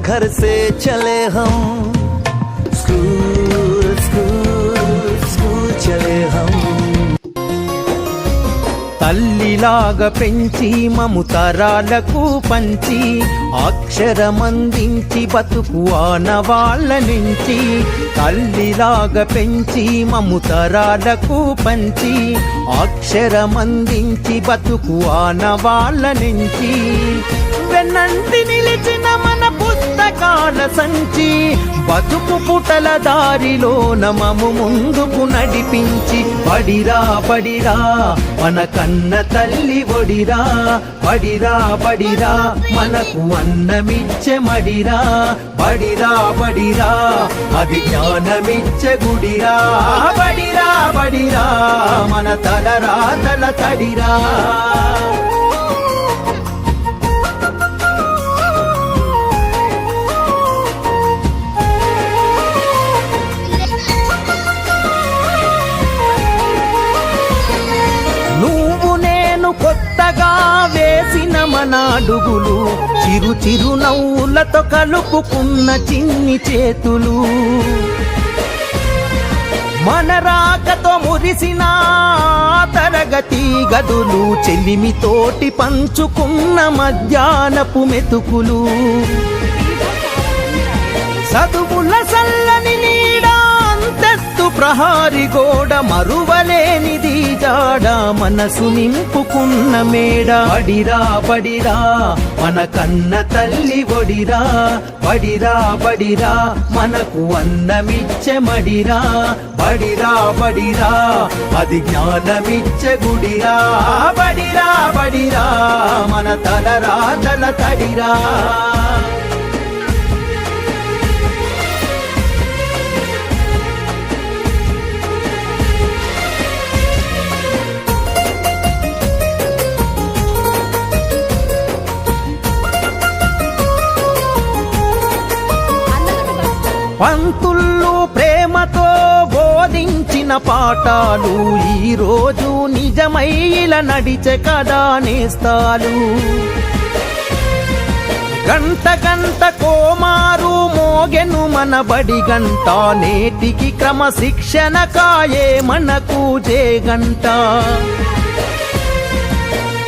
घर से चले हम स्कूल स्कूल स्कूल चले हम తల్లిలాగా పెంచి మము తరాలకు పంచి అక్షరమందించి బతుకు ఆనవాళ్ళ నుంచి తల్లిలాగా పెంచి మము తరాలకు పంచి అక్షరమందించి బతుకు ఆనవాళ్ళ నుంచి వెన్నంటి నిలిచిన మన పుస్తకాల సంచి బతుకు పుటల దారిలో నమము ముందుకు నడిపించి బడిరా బడిరా మన కన్న తల్లి ఒడిరా బడిరా బడిరా మనకు అన్నమిచ్చే మడిరా బడిరా బడిరా అది జ్ఞానమిచ్చే గుడిరా బడిరా బడిరా మన తలరా తల తడిరా కొత్తగా వేసిన మన అడుగులు చిరు చిరు నవ్వులతో కలుపుకున్న చిన్ని చేతులు మన రాకతో మురిసిన తరగతి గదులు చెలిమితోటి పంచుకున్న మధ్యాహ్నపు మెతుకులు చదువుల సల్లని నీడా అంతెత్తు ప్రహారి గోడ మరువలేనిది జాడ మనసు నింపుకున్న మేడ బడిరా బడిరా మన కన్న తల్లి ఒడిరా బడిరా బడిరా మనకు అన్నమిచ్చే మడిరా బడిరా బడిరా అది జ్ఞానమిచ్చే గుడిరా బడిరా బడిరా మన తలరా తల తడిరా పంతుళ్ళు ప్రేమతో బోధించిన పాఠాలు ఈరోజు నిజమై ఇలా నడిచే కదా నేస్తాలు గంట గంట కోమారు మోగెను మన బడి గంట నేటికి క్రమశిక్షణ కాయే మనకు జేగంట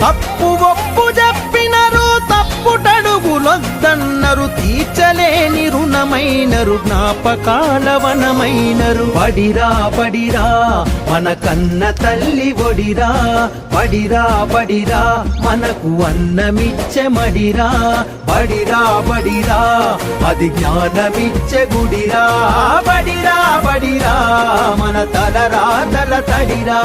తప్పు ఒప్పు చెప్పినరు తప్పుటడుగులొద్దన్నరు తీర్చలేని రుణమైనరు జ్ఞాపకాల వనమైనరు బడిరా బడిరా మన కన్న తల్లి ఒడిరా బడిరా బడిరా మనకు అన్నమిచ్చే మడిరా బడిరా బడిరా అది జ్ఞానమిచ్చే గుడిరా బడిరా బడిరా మన తలరా తల తడిరా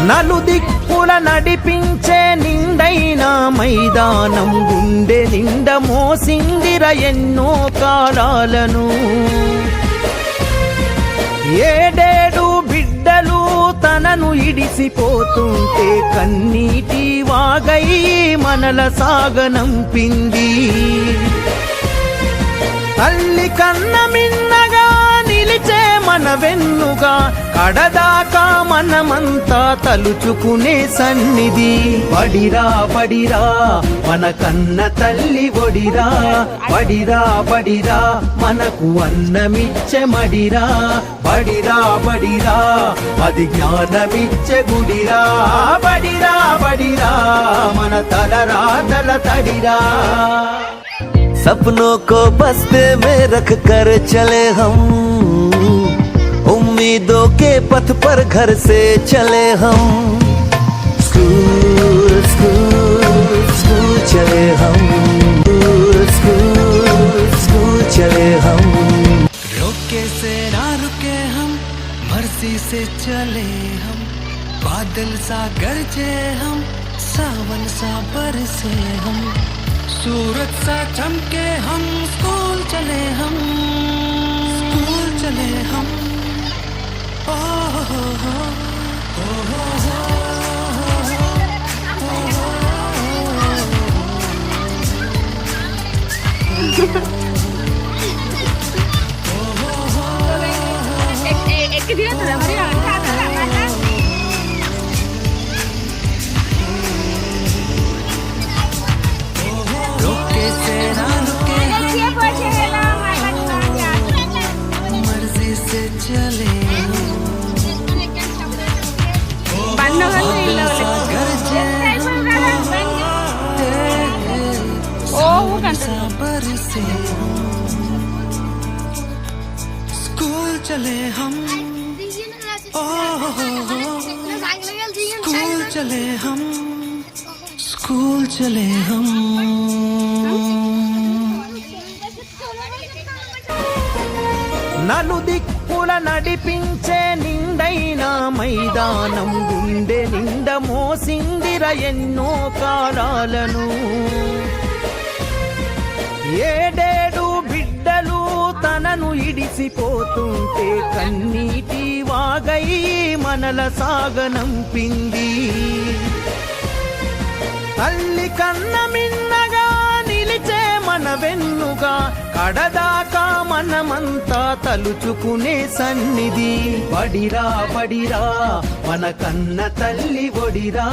నలుదిక్కుల నడిపించే నిండైన మైదానం గుండె నిండ మోసిందిర ఎన్నో కాలాలను ఏడేడు బిడ్డలు తనను ఇడిసిపోతుంటే కన్నీటి వాగై మనల సాగనంపింది తల్లి కన్న మిన్నగా నిలిచే మన వెన్నుగా కడదాకా మనమంతా తలుచుకునే సన్నిధి బడిరా బడిరా మన కన్న తల్లి ఒడిరా బడిరా బడిరా మనకు అన్నమిచ్చే మడిరా బడిరా బడిరా అది జ్ఞానమిచ్చే గుడిరా బడిరా బడిరా మన తలరా తల తడిరా सपनों को बस्ते में रख कर चले हम उम्मीदों के पथ पर घर से चले हम स्कूल स्कूल स्कूल चले हम स्कूल स्कूल चले हम रोके से ना रुके हम मर्जी से चले हम बादल सा गरजे हम सावन सा बरसे हम सूरज सा चमके हम स्कूल चले हम ओ हो हो हो ఎక్కి దిగుతుందా మరి रोके से ना रुके मर्जी से चले गरजे बरसे स्कूल चले हम स्कूल चले हम स्कूल चले हम నలుదిక్కుల నడిపించే నిండైన మైదానం గుండె నిండ మోసిందిర ఎన్నో కాలాలను ఏడేడు బిడ్డలు తనను ఇడిసిపోతుంటే కన్నీటి వాగై మనల సాగనంపింది తల్లి కన్న మిన్నగా నిలిచే మన వెన్నుగా కడదాకా మనమంతా తలుచుకునే సన్నిధి బడిరా బడిరా మన కన్న తల్లి ఒడిరా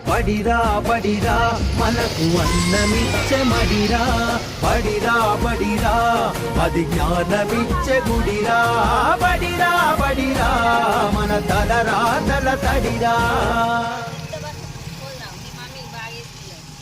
బడిరా బడిరా మనకు అన్నమిచ్చే మడిరా బడిరా బడిరా అది జ్ఞానమిచ్చే గుడిరా బడిరా బడిరా మన తలరా తల తడిరా